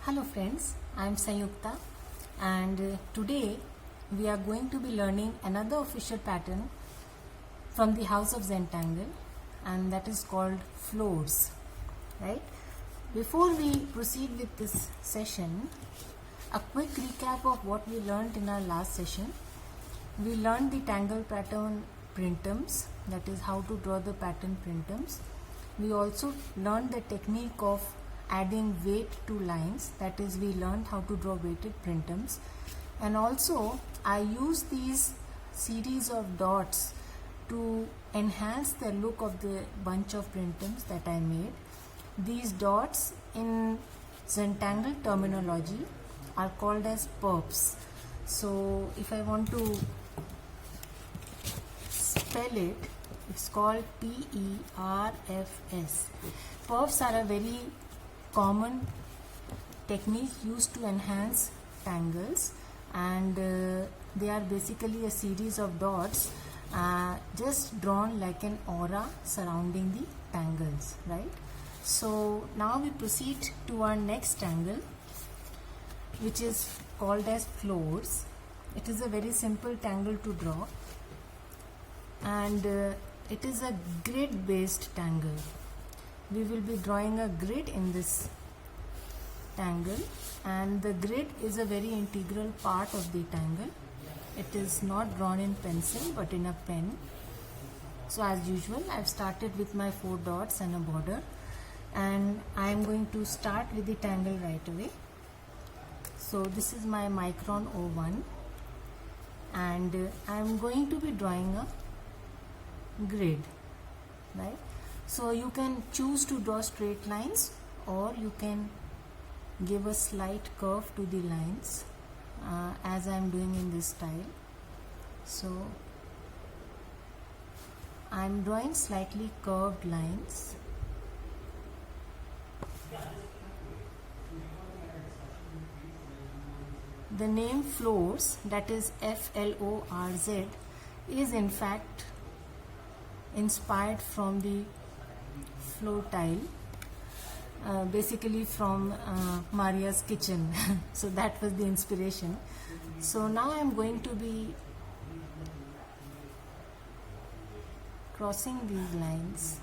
Hello friends, I am Sanyukta and today we are going to be learning another official pattern from the house of Zentangle, and that is called Florz, right? Before we proceed with this session, a quick recap of what we learned in our last session. We learned the tangle pattern printums, that is how to draw the pattern printums. We also learned the technique of adding weight to lines, that is we learned how to draw weighted printums, and also I use these series of dots to enhance the look of the bunch of printums that I made. These dots in Zentangle terminology are called as perps. So if I want to spell it, it's called PERFS. Perps are a very common technique used to enhance tangles, and they are basically a series of dots just drawn like an aura surrounding the tangles, right? So now we proceed to our next tangle, which is called as Florz. It is a very simple tangle to draw, and it is a grid based tangle. We will be drawing a grid in this tangle, and the grid is a very integral part of the tangle. It is not drawn in pencil but in a pen. So as usual, I've started with my 4 dots and a border, and I am going to start with the tangle right away. So this is my micron 01, and I am going to be drawing a grid, right? So you can choose to draw straight lines, or you can give a slight curve to the lines as I am doing in this style. So I am drawing slightly curved lines. The name Florz, that is Florz, is in fact inspired from the floor tile, basically from Maria's kitchen. So that was the inspiration. So now I am going to be crossing these lines.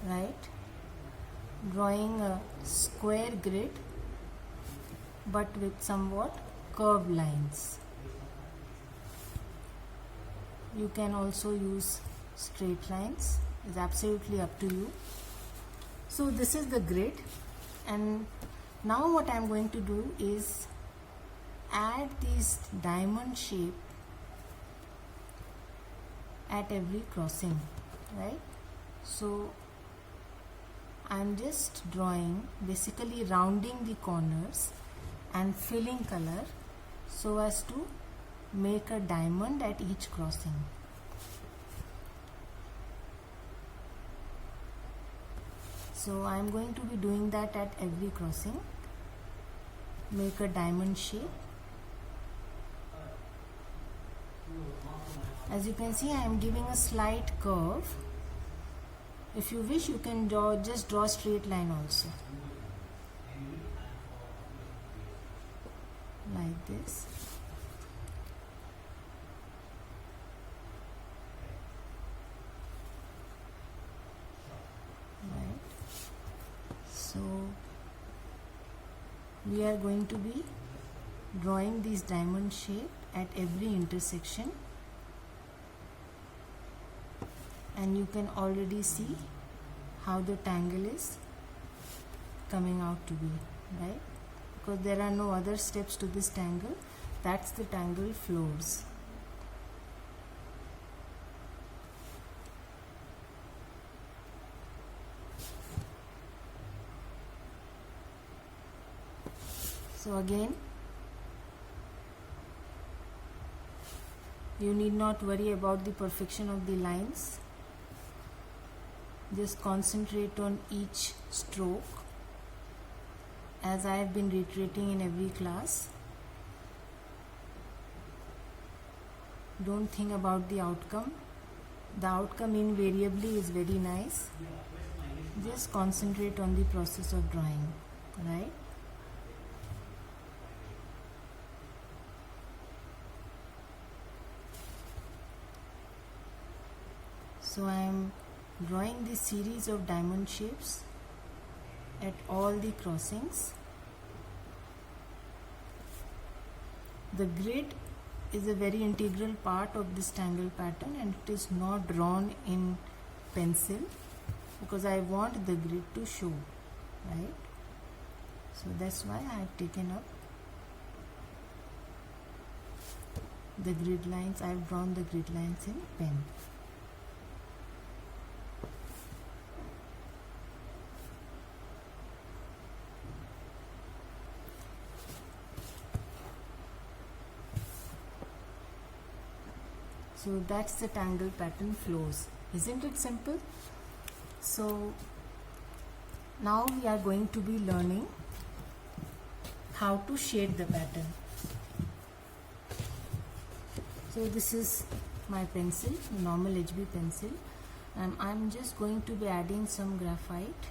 Right? Drawing a square grid but with somewhat curved lines. You can also use straight lines, it's absolutely up to you. So this is the grid, and now what I am going to do is add this diamond shape at every crossing, right? So I am just drawing, basically rounding the corners and filling color so as to make a diamond at each crossing. So I am going to be doing that at every crossing. Make a diamond shape. As you can see, I am giving a slight curve. If you wish, you can just draw a straight line also, like this. So we are going to be drawing this diamond shape at every intersection, and you can already see how the tangle is coming out to be, right? Because there are no other steps to this tangle. That's the Tangle Florz. So again, you need not worry about the perfection of the lines. Just concentrate on each stroke, as I have been reiterating in every class. Don't think about the outcome. the outcome invariably is very nice. Just concentrate on the process of drawing, right? So I am drawing this series of diamond shapes at all the crossings. The grid is a very integral part of this tangle pattern, and it is not drawn in pencil because I want the grid to show, right? So that's why I have taken up the grid lines. I have drawn the grid lines in pen. So that's the tangle pattern flows. Isn't it simple? So now we are going to be learning how to shade the pattern. So this is my pencil, normal HB pencil, and I'm just going to be adding some graphite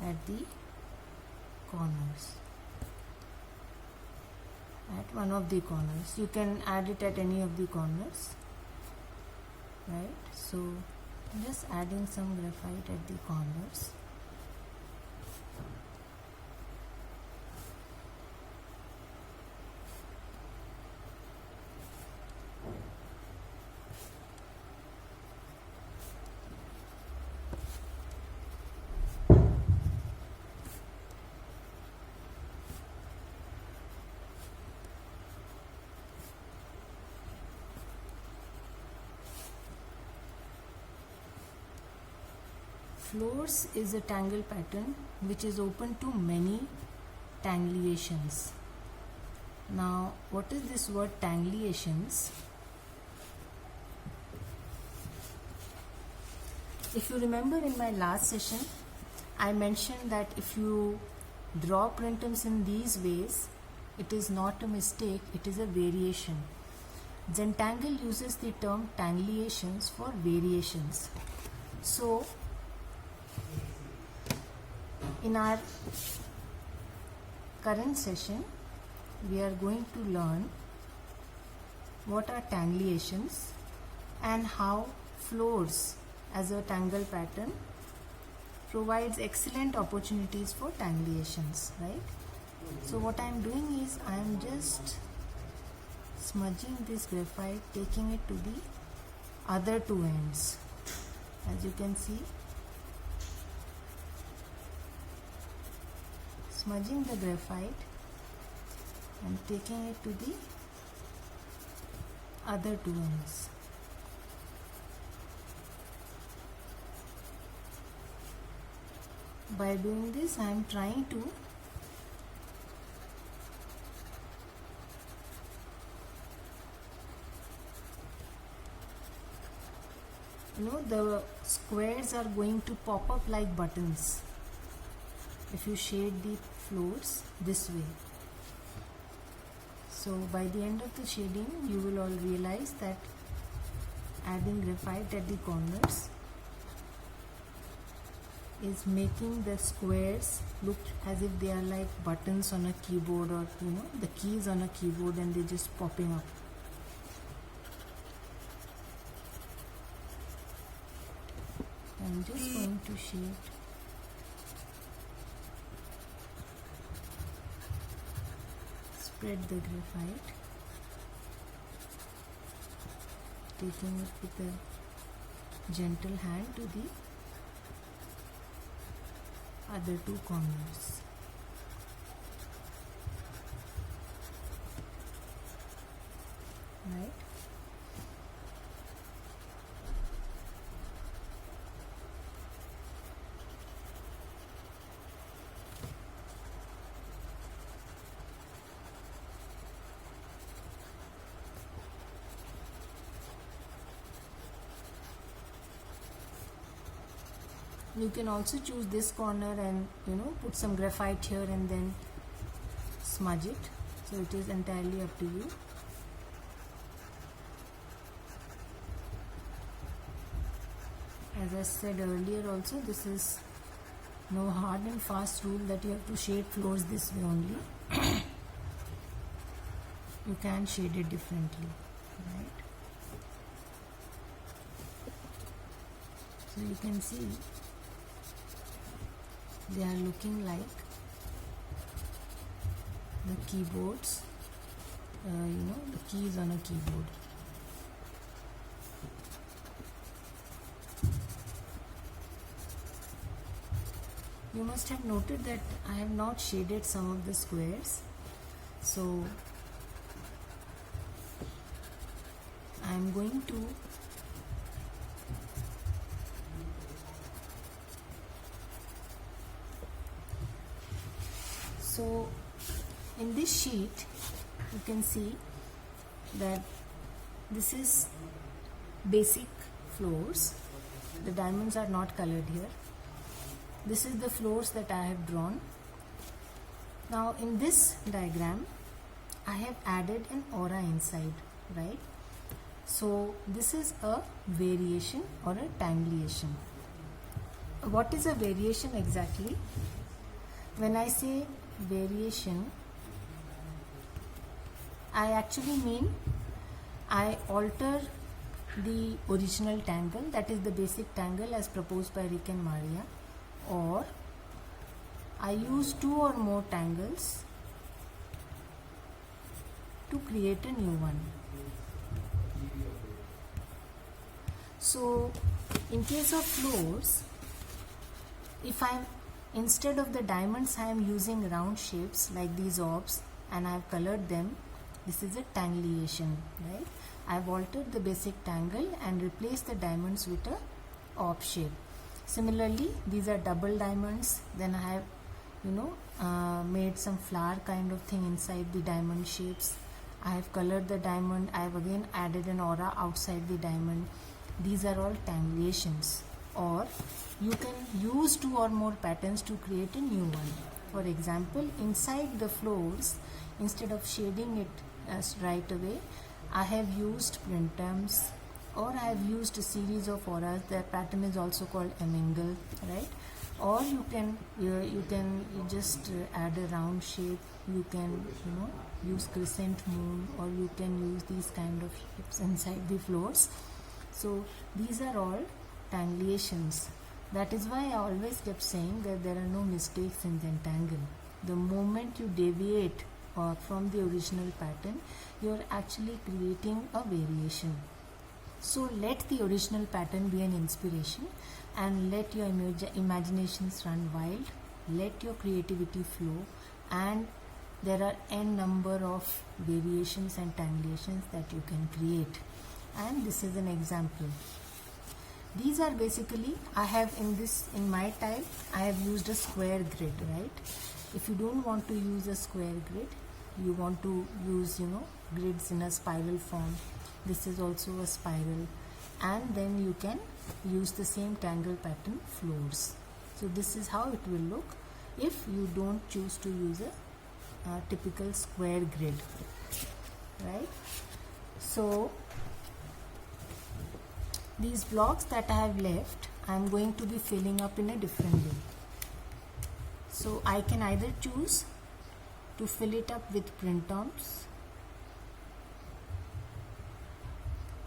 at the corners. At one of the corners. You can add it at any of the corners, right? So just adding some graphite at the corners. Florz is a tangle pattern which is open to many Tangley Asians. Now, what is this word Tangley Asians? If you remember in my last session, I mentioned that if you draw printums in these ways, it is not a mistake, it is a variation. Zentangle uses the term Tangley Asians for variations. So, in our current session, we are going to learn what are Tangley Asians and how Florz as a tangle pattern provides excellent opportunities for Tangley Asians, right? So what I am doing is I am just smudging this graphite, taking it to the other two ends. As you can see, smudging the graphite and taking it to the other two ends. By doing this, I am trying to the squares are going to pop up like buttons if you shade the Florz this way. So by the end of the shading, you will all realize that adding graphite at the corners is making the squares look as if they are like buttons on a keyboard, or the keys on a keyboard, and they're just popping up. I'm just going to shade spread the graphite, taking it with a gentle hand to the other two corners. Right? You can also choose this corner and put some graphite here and then smudge it. So it is entirely up to you. As I said earlier also, this is no hard and fast rule that you have to shade floors this way only. You can shade it differently, right? So you can see they are looking like the keyboards, the keys on a keyboard. You must have noted that I have not shaded some of the squares, so I am going to in this sheet you can see that this is basic floors. The diamonds are not colored here. This is the floors that I have drawn. Now in this diagram I have added an aura inside, right? So this is a variation or a tangleation. What is a variation exactly? When I say variation, I actually mean I alter the original tangle, that is the basic tangle as proposed by Rick and Maria, or I use two or more tangles to create a new one. So in case of floors, if instead of the diamonds I am using round shapes like these orbs and I have colored them, this is a Tangley Asian, right? I have altered the basic tangle and replaced the diamonds with a orb shape. Similarly, these are double diamonds. Then I have made some flower kind of thing inside the diamond shapes. I have colored the diamond. I have again added an aura outside the diamond. These are all tangleations. Or you can use two or more patterns to create a new one. For example, inside the floors, instead of shading it as right away, I have used printums, or I have used a series of auras. The pattern is also called emingle, right? Or you can just add a round shape. You can use crescent moon, or you can use these kind of shapes inside the floors. So these are all tangleations. That is why I always kept saying that there are no mistakes in Zentangle. The moment you deviate from the original pattern, you are actually creating a variation. So let the original pattern be an inspiration, and let your imaginations run wild. Let your creativity flow, and there are n number of variations and tangleations that you can create. And this is an example. These are basically, I have in my tile, I have used a square grid, right? If you don't want to use a square grid, you want to use grids in a spiral form. This is also a spiral, and then you can use the same tangle pattern floors. So this is how it will look if you don't choose to use a typical square grid, right? So these blocks that I have left, I am going to be filling up in a different way. So I can either choose to fill it up with print-ons.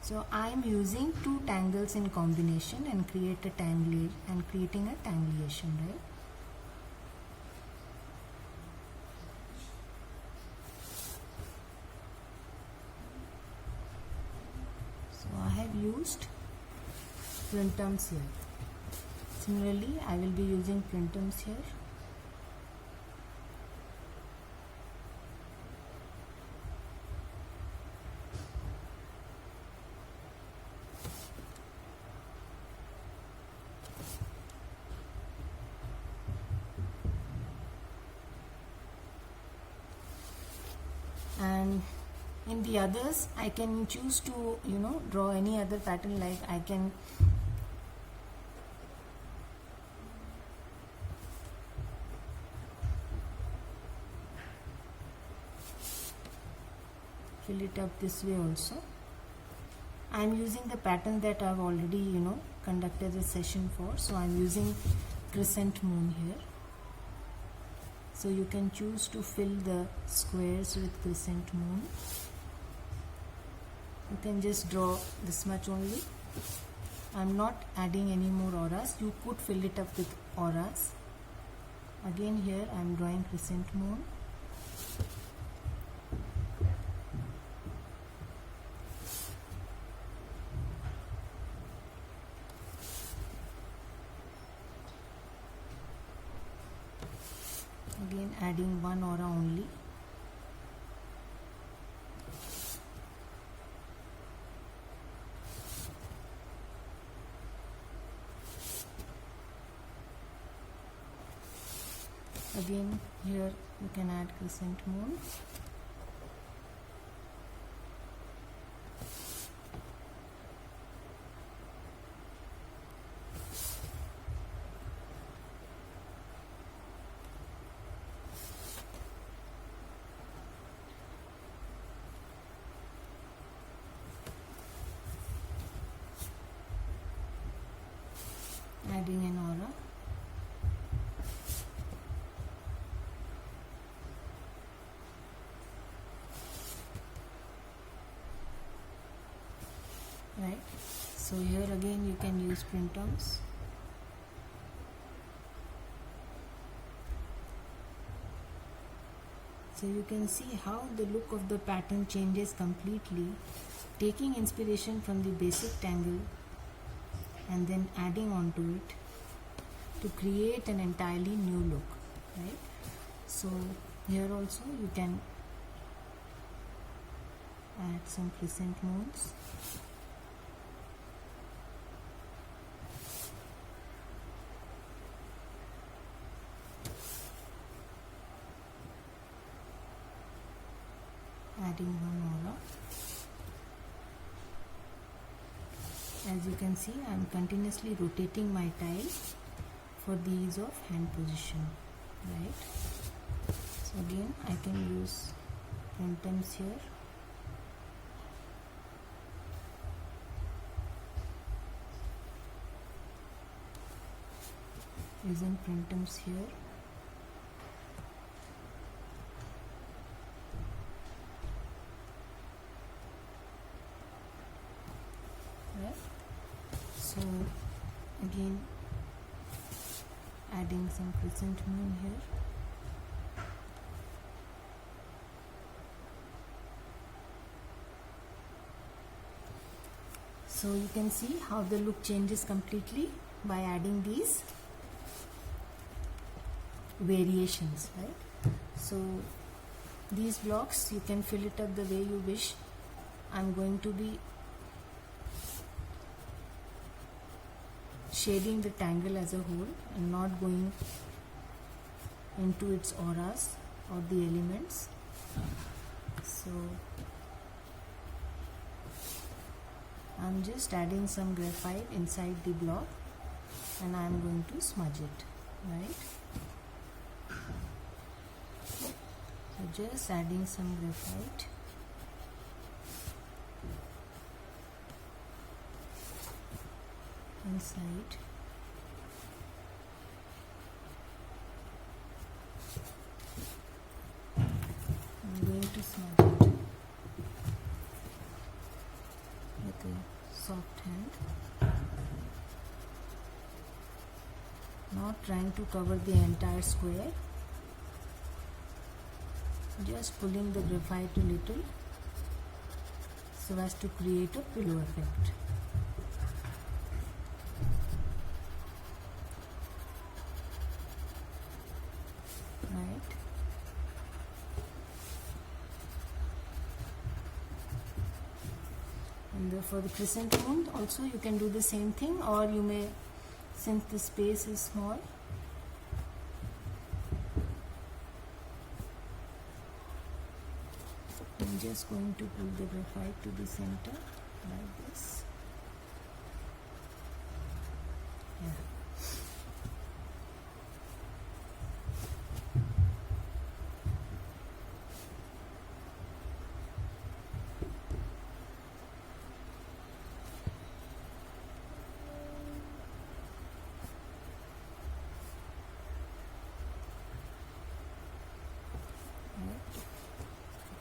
So I am using two tangles in combination and creating a tangleation, right? So I have used printums here. Similarly, I will be using printums here. And in the others, I can choose to draw any other pattern. Like I can fill it up this way also. I am using the pattern that I have already conducted this session for. So I'm using crescent moon here. So you can choose to fill the squares with crescent moon. You can just draw this much only. I'm not adding any more auras. You could fill it up with auras. Again here I'm drawing crescent moon. Again adding one aura only. Again here you can add crescent moon. Adding an aura. Right, so here again you can use printums. So you can see how the look of the pattern changes completely, taking inspiration from the basic tangle and then adding on to it to create an entirely new look, right? So here also you can add some crescent moons. Adding one aura. As you can see, I am continuously rotating my tile for the ease of hand position, right? So again I can use printums here. Using printums here. So again adding some crescent moon here. So you can see how the look changes completely by adding these variations, right? So these blocks you can fill it up the way you wish. I'm going to be shading the tangle as a whole and not going into its auras or the elements. So I'm just adding some graphite inside the block and I'm going to smudge it, right? So just adding some graphite. Inside. I'm going to smudge it with a soft hand, not trying to cover the entire square, just pulling the graphite a little so as to create a pillow effect. And for the crescent moon also you can do the same thing, or you may, since the space is small, I'm just going to pull the graphite to the center like this. Yeah.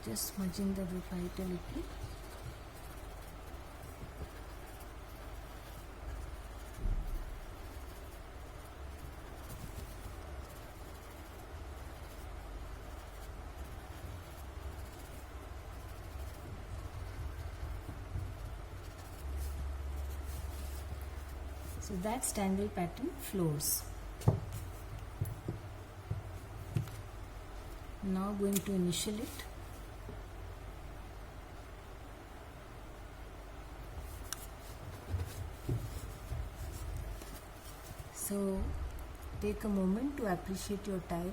just smudging the graphite a little. So that's Tangle pattern Florz. Now going to initial it. So take a moment to appreciate your tile.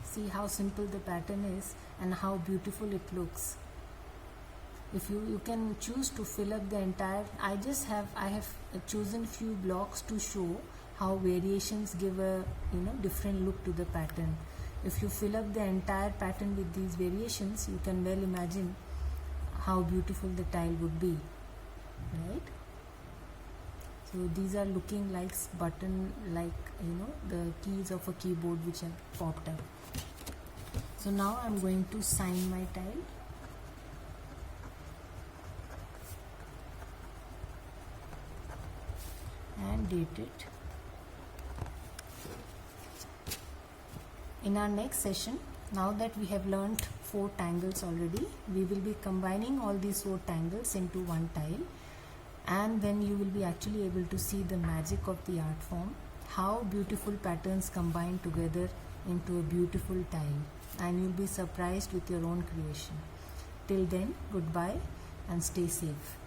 See how simple the pattern is and how beautiful it looks. If you can choose to fill up the entire, I have chosen few blocks to show how variations give a different look to the pattern. If you fill up the entire pattern with these variations, you can well imagine how beautiful the tile would be, right? So these are looking like button, like the keys of a keyboard which have popped up. So now I'm going to sign my tile. And date it. In our next session, now that we have learnt 4 tangles already, we will be combining all these 4 tangles into one tile, and then you will be actually able to see the magic of the art form, how beautiful patterns combine together into a beautiful tile, and you'll be surprised with your own creation. Till then, goodbye and stay safe.